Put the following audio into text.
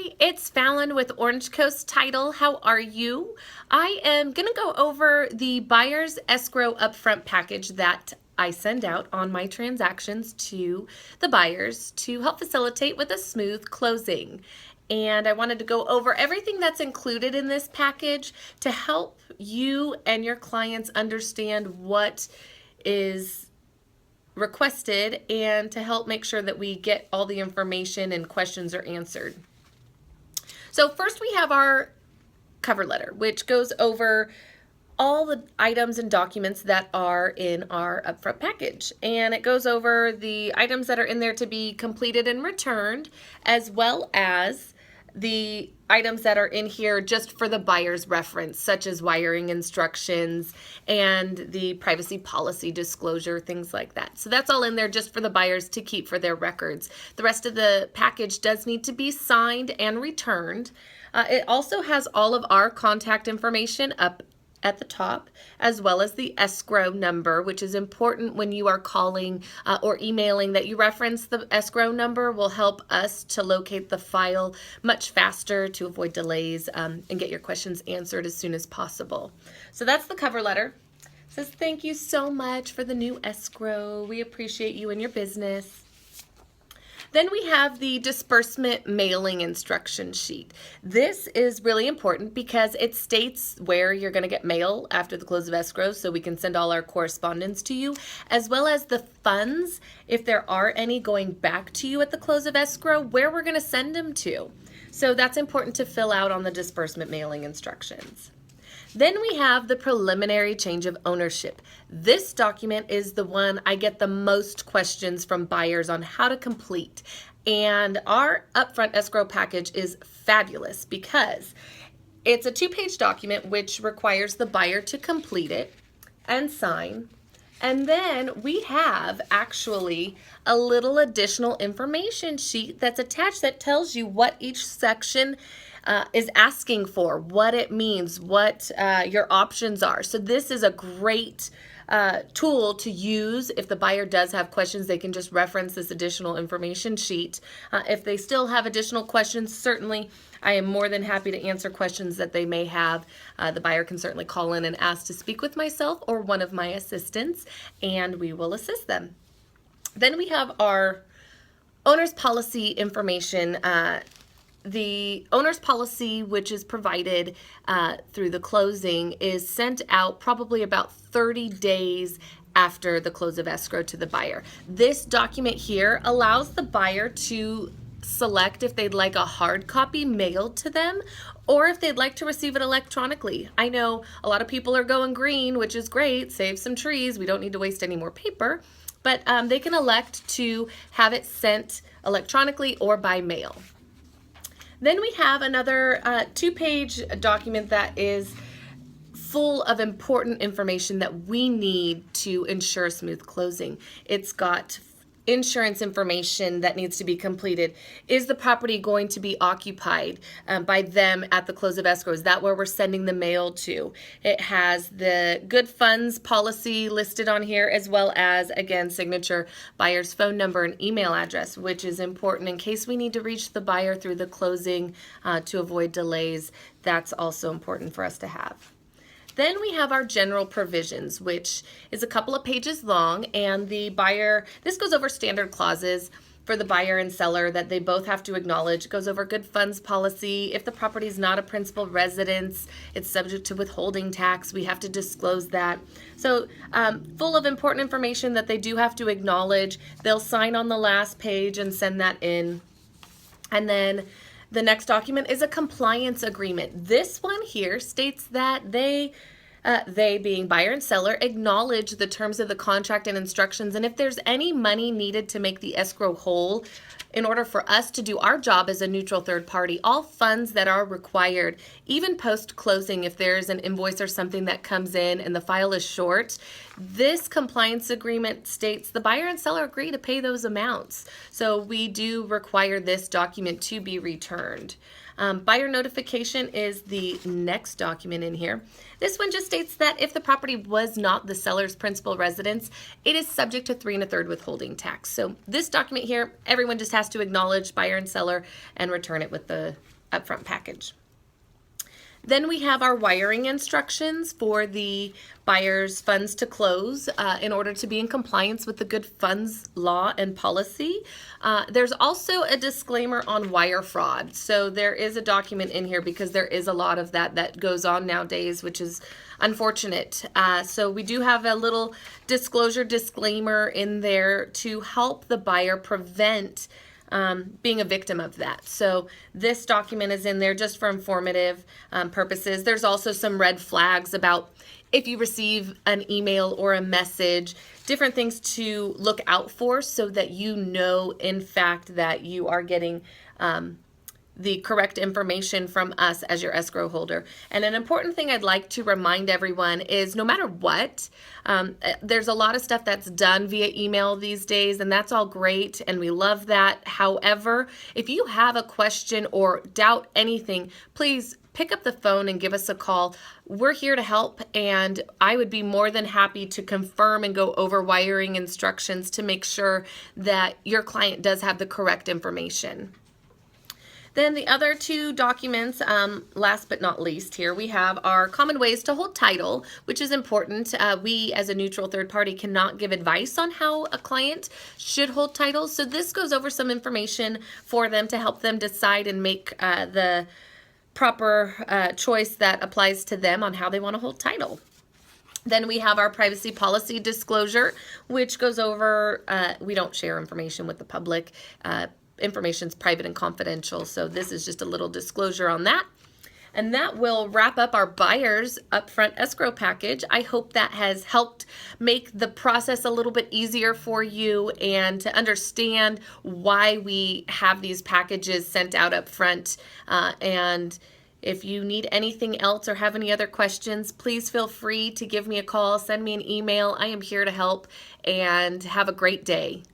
Hi, it's Fallon with Orange Coast Title. How are you? I am going to go over the buyer's escrow upfront package that I send out on my transactions to the buyers to help facilitate with a smooth closing. And I wanted to go over everything that's included in this package to help you and your clients understand what is requested and to help make sure that we get all the information and questions are answered. So first we have our cover letter, which goes over all the items and documents that are in our upfront package. And it goes over the items that are in there to be completed and returned, as well as the items that are in here just for the buyer's reference, such as wiring instructions and the privacy policy disclosure, things like that. So that's all in there just for the buyers to keep for their records. The rest of the package does need to be signed and returned. It also has all of our contact information up at the top, as well as the escrow number, which is important when you are calling or emailing that you reference the escrow number. Will help us to locate the file much faster to avoid delays and get your questions answered as soon as possible. So that's the cover letter. It says, thank you so much for the new escrow. We appreciate you and your business. Then we have the disbursement mailing instruction sheet. This is really important because it states where you're going to get mail after the close of escrow, so we can send all our correspondence to you, as well as the funds, if there are any going back to you at the close of escrow, where we're going to send them to. So that's important to fill out on the disbursement mailing instructions. Then we have the preliminary change of ownership. This document is the one I get the most questions from buyers on how to complete. And our upfront escrow package is fabulous because it's a 2-page document which requires the buyer to complete it and sign. And then we have actually a little additional information sheet that's attached that tells you what each section is asking for, what it means, what your options are. So this is a great tool to use. If the buyer does have questions, they can just reference this additional information sheet. If they still have additional questions, certainly I am more than happy to answer questions that they may have. The buyer can certainly call in and ask to speak with myself or one of my assistants, and we will assist them. Then we have our owner's policy information. The owner's policy, which is provided through the closing, is sent out probably about 30 days after the close of escrow to the buyer. This document here allows the buyer to select if they'd like a hard copy mailed to them or if they'd like to receive it electronically. I know a lot of people are going green, which is great, save some trees, we don't need to waste any more paper, but they can elect to have it sent electronically or by mail. Then we have another 2-page document that is full of important information that we need to ensure smooth closing. It's got insurance information that needs to be completed. Is the property going to be occupied by them at the close of escrow? Is that where we're sending the mail to? It has the good funds policy listed on here, as well as, again, signature, buyer's phone number and email address, which is important in case we need to reach the buyer through the closing to avoid delays. That's also important for us to have. Then we have our general provisions, which is a couple of pages long, and the buyer, this goes over standard clauses for the buyer and seller that they both have to acknowledge. It goes over good funds policy. If the property is not a principal residence, it's subject to withholding tax. We have to disclose that. So full of important information that they do have to acknowledge. They'll sign on the last page and send that in. And then the next document is a compliance agreement. This one here states that they being buyer and seller, acknowledge the terms of the contract and instructions, and if there's any money needed to make the escrow whole, in order for us to do our job as a neutral third party, all funds that are required, even post-closing, if there's an invoice or something that comes in and the file is short, This compliance agreement states the buyer and seller agree to pay those amounts. So we do require this document to be returned. Buyer notification is the next document in here. This one just states that if the property was not the seller's principal residence, it is subject to 3 1/3 withholding tax. So this document here, everyone just has to acknowledge buyer and seller and return it with the upfront package. Then we have our wiring instructions for the buyer's funds to close in order to be in compliance with the good funds law and policy. There's also a disclaimer on wire fraud. So there is a document in here because there is a lot of that goes on nowadays, which is unfortunate. So we do have a little disclaimer in there to help the buyer prevent being a victim of that. So this document is in there just for informative purposes. There's also some red flags about if you receive an email or a message, different things to look out for so that you know, in fact, that you are getting the correct information from us as your escrow holder. And an important thing I'd like to remind everyone is no matter what, there's a lot of stuff that's done via email these days, and that's all great, and we love that. However, if you have a question or doubt anything, please pick up the phone and give us a call. We're here to help, and I would be more than happy to confirm and go over wiring instructions to make sure that your client does have the correct information. Then the other two documents, last but not least here, we have our common ways to hold title, which is important. We as a neutral third party cannot give advice on how a client should hold title. So this goes over some information for them to help them decide and make the proper choice that applies to them on how they want to hold title. Then we have our privacy policy disclosure, which goes over, we don't share information with the public. Information is private and confidential, so this is just a little disclosure on that. And that will wrap up our buyer's upfront escrow package. I hope that has helped make the process a little bit easier for you and to understand why we have these packages sent out up front. And if you need anything else or have any other questions, please feel free to give me a call, send me an email. I am here to help, and have a great day.